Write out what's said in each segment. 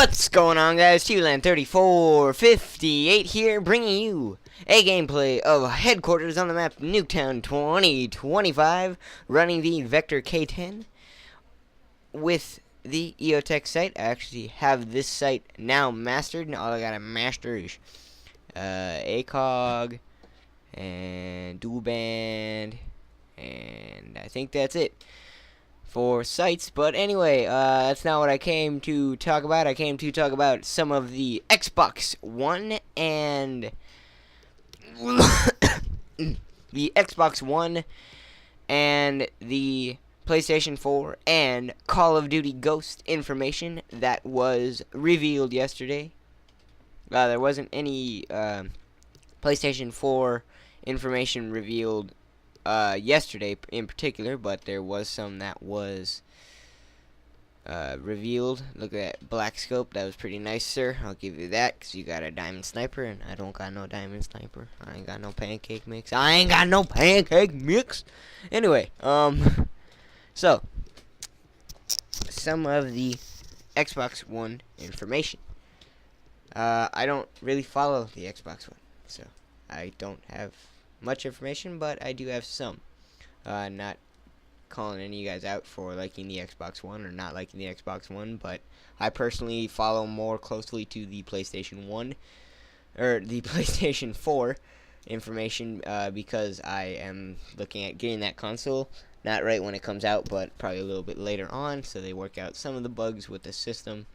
What's going on, guys? Tland3458 here, bringing you a gameplay of Headquarters on the map Nuketown 2025, running the Vector K10 with the EOTech site. I actually have this site now mastered, and all I gotta master is ACOG and dual band, and I think that's it for sites. But anyway, that's not what I came to talk about. I came to talk about some of the Xbox One and the Xbox One and the PlayStation 4 and Call of Duty Ghost information that was revealed yesterday. There wasn't any PlayStation 4 information revealed yesterday in particular, but there was some that was revealed. Look at that black scope. That was pretty nice, sir. I'll give you that, because you got a diamond sniper, and I don't got no diamond sniper. I ain't got no pancake mix. Anyway, so some of the Xbox One information. I don't really follow the Xbox One, so I don't have much information, but I do have some. Not calling any of you guys out for liking the Xbox One or not liking the Xbox One, but I personally follow more closely to the PlayStation 1 or the PlayStation 4 information, because I am looking at getting that console, not right when it comes out, but probably a little bit later on, so they work out some of the bugs with the system,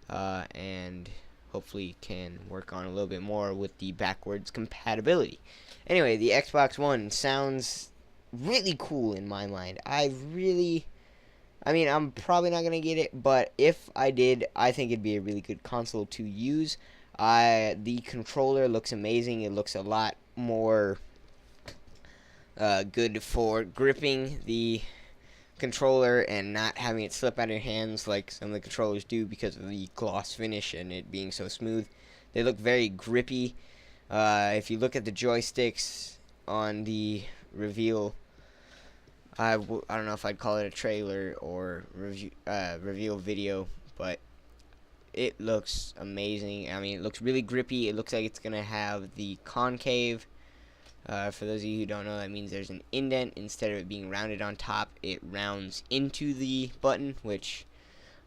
and hopefully can work on a little bit more with the backwards compatibility. Anyway, the Xbox One sounds really cool in my mind. I'm probably not going to get it, but if I did, I think it'd be a really good console to use. The controller looks amazing. It looks a lot more good for gripping the controller and not having it slip out of your hands like some of the controllers do because of the gloss finish and it being so smooth. They look very grippy. If you look at the joysticks on the reveal, I don't know if I'd call it a trailer or reveal video, but it looks amazing. I mean, it looks really grippy. It looks like it's gonna have the concave. For those of you who don't know, that means there's an indent. Instead of it being rounded on top, it rounds into the button, which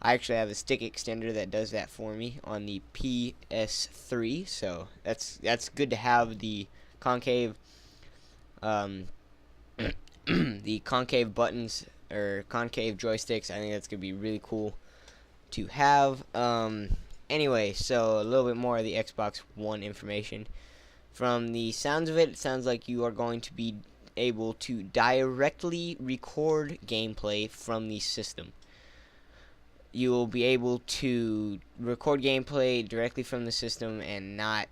I actually have a stick extender that does that for me on the PS3, so that's good to have the concave the concave buttons or concave joysticks. I think that's gonna be really cool to have. Anyway, so a little bit more of the Xbox One information. From the sounds of it, it sounds like you are going to be able to directly record gameplay from the system. You will be able to record gameplay directly from the system and not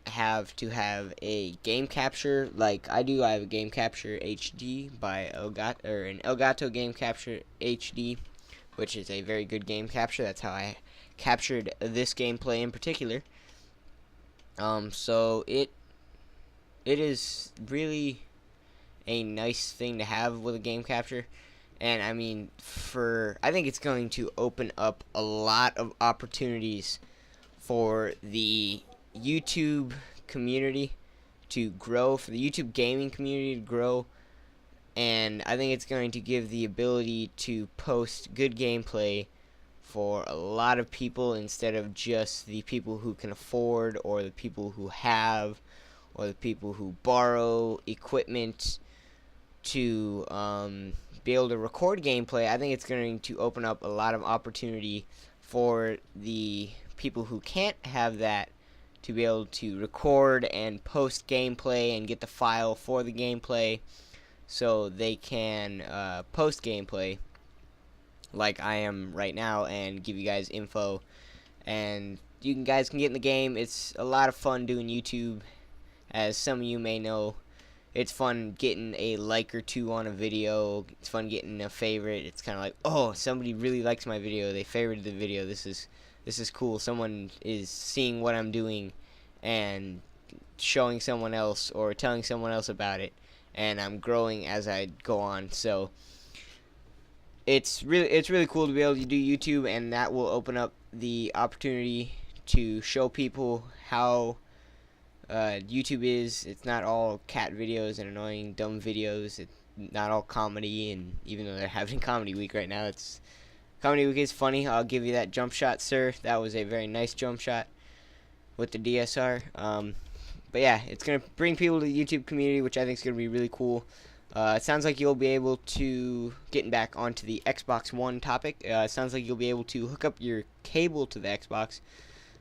have to have a game capture like I do. I have a game capture HD by an Elgato game capture HD, which is a very good game capture. That's how I captured this gameplay in particular. So it is really a nice thing to have with a game capture. And I mean, I think it's going to open up a lot of opportunities for the YouTube community to grow, for the YouTube gaming community to grow. And I think it's going to give the ability to post good gameplay for a lot of people instead of just the people who can afford, or the people who have, or the people who borrow equipment to be able to record gameplay. I think it's going to open up a lot of opportunity for the people who can't have that to be able to record and post gameplay and get the file for the gameplay so they can post gameplay like I am right now and give you guys info, and you guys can get in the game. It's a lot of fun doing YouTube. As some of you may know, it's fun getting a like or two on a video. It's fun getting a favorite. It's kind of like, oh, somebody really likes my video. They favorited the video. This is cool. Someone is seeing what I'm doing and showing someone else or telling someone else about it, and I'm growing as I go on. So it's really cool to be able to do YouTube, and that will open up the opportunity to show people how YouTube is. It's not all cat videos and annoying dumb videos. It's not all comedy, and even though they're having comedy week right now, it's comedy week is funny. I'll give you that jump shot, sir. That was a very nice jump shot with the DSR. But yeah, it's gonna bring people to the YouTube community, which I think is gonna be really cool. It sounds like you'll be able to, getting back onto the Xbox One topic, it sounds like you'll be able to hook up your cable to the Xbox.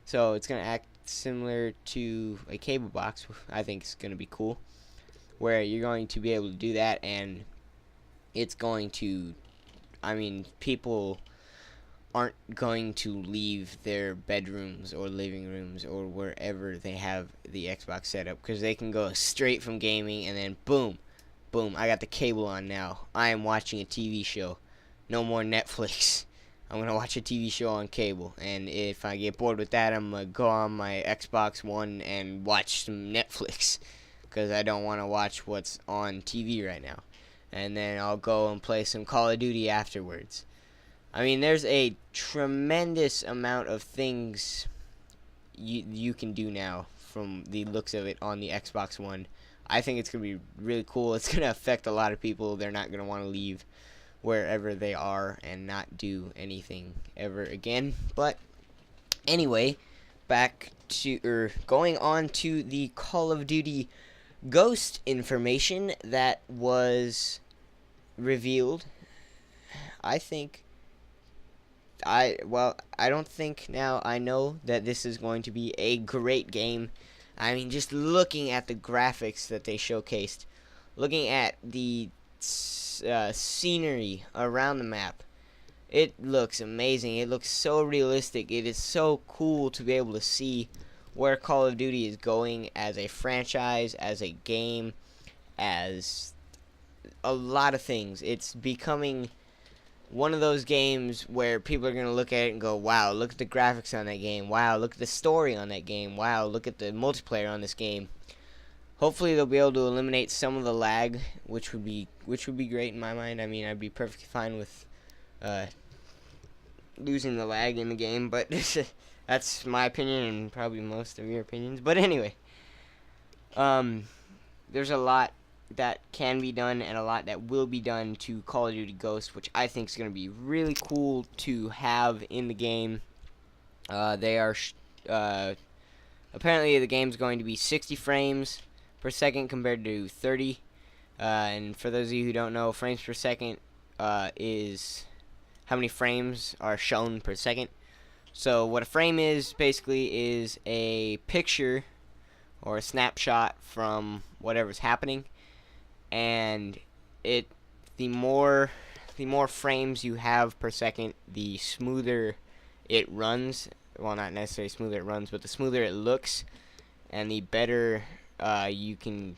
So it's going to act similar to a cable box. I think it's going to be cool, where you're going to be able to do that, and it's going to, I mean, people aren't going to leave their bedrooms or living rooms or wherever they have the Xbox set up, because they can go straight from gaming and then boom, I got the cable on now. I am watching a TV show. No more Netflix. I'm going to watch a TV show on cable. And if I get bored with that, I'm going to go on my Xbox One and watch some Netflix, because I don't want to watch what's on TV right now. And then I'll go and play some Call of Duty afterwards. I mean, there's a tremendous amount of things you can do now from the looks of it on the Xbox One. I think it's going to be really cool. It's going to affect a lot of people. They're not going to want to leave wherever they are and not do anything ever again. But anyway, back to, going on to the Call of Duty Ghost information that was revealed. I don't think now I know that this is going to be a great game. I mean, just looking at the graphics that they showcased, looking at the scenery around the map, it looks amazing. It looks so realistic. It is so cool to be able to see where Call of Duty is going as a franchise, as a game, as a lot of things. It's becoming one of those games where people are going to look at it and go, wow, look at the graphics on that game. Wow, look at the story on that game. Wow, look at the multiplayer on this game. Hopefully they'll be able to eliminate some of the lag, which would be great in my mind. I mean, I'd be perfectly fine with losing the lag in the game, but that's my opinion and probably most of your opinions. But anyway, there's a lot that can be done and a lot that will be done to Call of Duty Ghost, which I think is going to be really cool to have in the game. They are apparently the game's going to be 60 frames per second compared to 30. And for those of you who don't know, frames per second is how many frames are shown per second. So what a frame is basically is a picture or a snapshot from whatever's happening, and the more frames you have per second, the smoother it runs. Well, not necessarily smoother it runs, but the smoother it looks, and the better it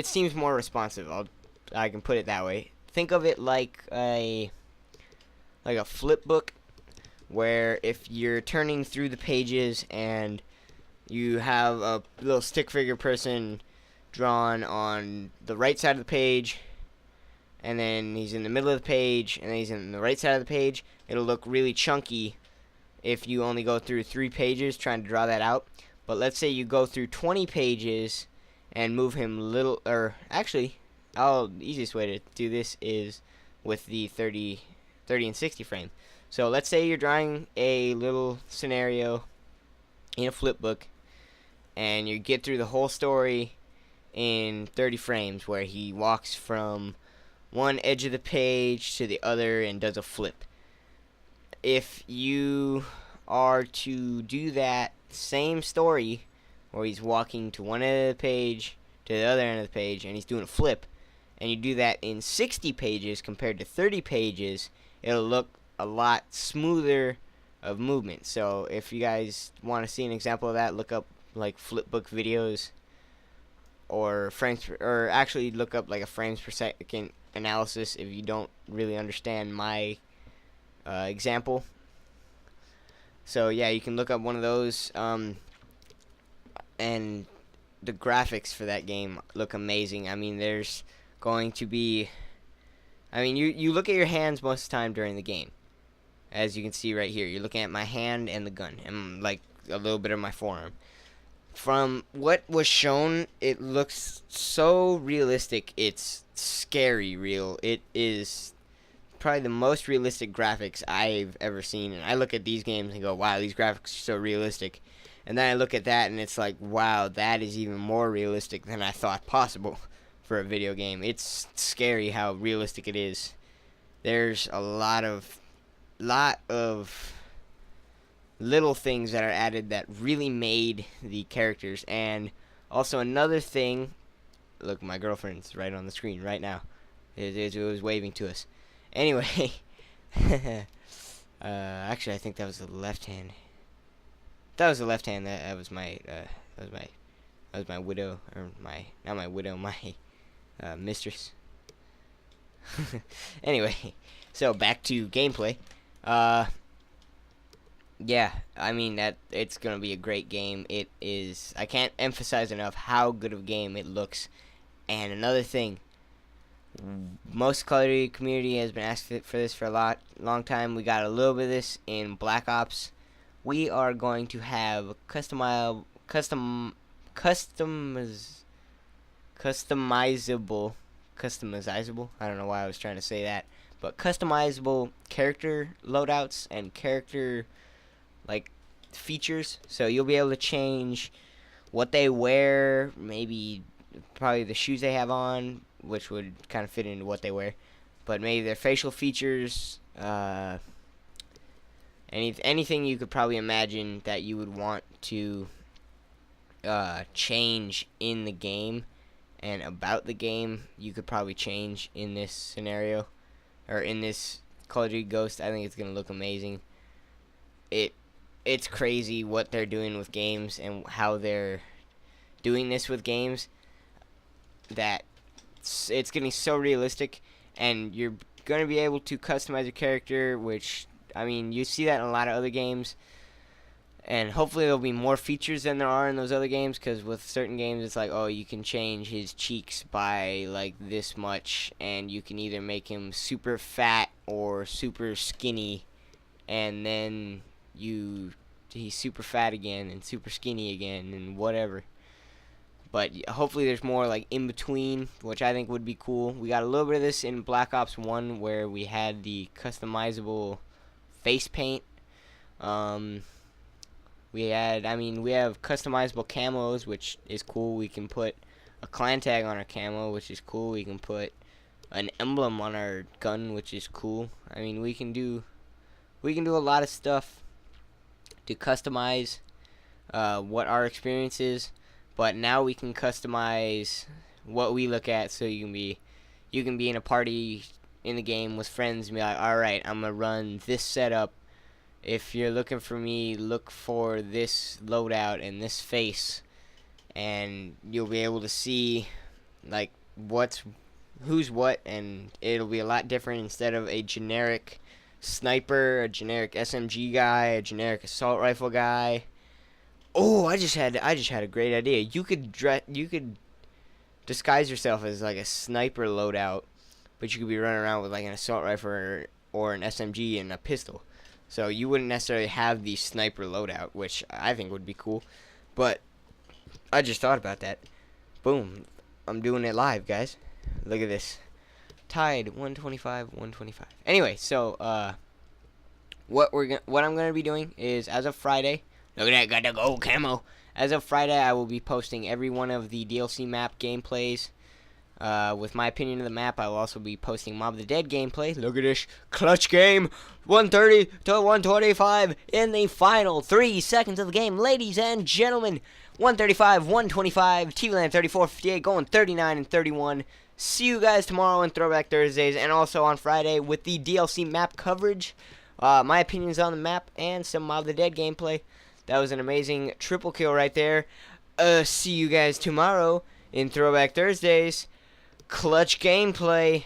seems more responsive. I can put it that way. Think of it like a flip book, where if you're turning through the pages and you have a little stick figure person drawn on the right side of the page, and then he's in the middle of the page, and then he's in the right side of the page, it'll look really chunky if you only go through 3 pages trying to draw that out. But let's say you go through 20 pages and move him the easiest way to do this is with the 30 and 60 frame. So let's say you're drawing a little scenario in a flip book, and you get through the whole story in 30 frames, where he walks from one edge of the page to the other and does a flip. If you are to do that same story, where he's walking to one end of the page to the other end of the page and he's doing a flip, and you do that in 60 pages compared to 30 pages, it'll look a lot smoother of movement. So if you guys want to see an example of that, look up like flipbook videos, or actually look up like a frames per second analysis if you don't really understand my example. So yeah, you can look up one of those, and the graphics for that game look amazing. I mean, there's going to be, you look at your hands most of the time during the game, as you can see right here. You're looking at my hand and the gun, and like a little bit of my forearm. From what was shown, it looks so realistic. It's scary real. It is probably the most realistic graphics I've ever seen. And I look at these games and go, wow, these graphics are so realistic. And then I look at that and it's like, wow, that is even more realistic than I thought possible for a video game. It's scary how realistic it is. There's a lot of little things that are added that really made the characters. And also another thing, look, my girlfriend's right on the screen right now. It was waving to us. Anyway, actually I think that was the left hand. That was the left hand. That was my widow, or not my widow, my mistress. Anyway, so back to gameplay. Yeah, I mean that it's gonna be a great game. It is. I can't emphasize enough how good of a game it looks. And another thing, most Call of Duty community has been asking for this for a long time. We got a little bit of this in Black Ops. We are going to have customizable, I don't know why I was trying to say that, but customizable character loadouts and character like features. So you'll be able to change what they wear, maybe probably the shoes they have on, which would kind of fit into what they wear, but maybe their facial features, anything you could probably imagine that you would want to change in the game and about the game, you could probably change in this scenario, or in this Call of Duty Ghost. I think it's gonna look amazing. It's crazy what they're doing with games and how they're doing this with games, that it's getting so realistic, and you're gonna be able to customize your character, which, I mean, you see that in a lot of other games, and hopefully there'll be more features than there are in those other games, because with certain games it's like, oh, you can change his cheeks by like this much, and you can either make him super fat or super skinny, and then he's super fat again and super skinny again and whatever. But hopefully there's more like in between, which I think would be cool. We got a little bit of this in Black Ops 1 where we had the customizable face paint. We have customizable camos, which is cool. We can put a clan tag on our camo, which is cool. We can put an emblem on our gun, which is cool. I mean, we can do a lot of stuff to customize what our experience is. But now we can customize what we look at, so you can be in a party in the game with friends and be like, all right, I'm gonna run this setup. If you're looking for me, look for this loadout and this face, and you'll be able to see like who's what, and it'll be a lot different. Instead of a generic sniper, a generic SMG guy, a generic assault rifle guy. Oh, I just had a great idea. You could disguise yourself as like a sniper loadout, but you could be running around with like an assault rifle or an SMG and a pistol. So you wouldn't necessarily have the sniper loadout, which I think would be cool. But I just thought about that. Boom. I'm doing it live, guys. Look at this. Tied 125. Anyway, so what I'm going to be doing is, as of Friday, look at that, got the gold camo. As of Friday, I will be posting every one of the DLC map gameplays. With my opinion of the map, I will also be posting Mob of the Dead gameplay. Look at this clutch game, 130 to 125 in the final 3 seconds of the game, ladies and gentlemen. 135, 125, TV-Land 3458 going 39 and 31. See you guys tomorrow on Throwback Thursdays, and also on Friday with the DLC map coverage. My opinions on the map and some Mob of the Dead gameplay. That was an amazing triple kill right there. See you guys tomorrow in Throwback Thursdays. Clutch gameplay.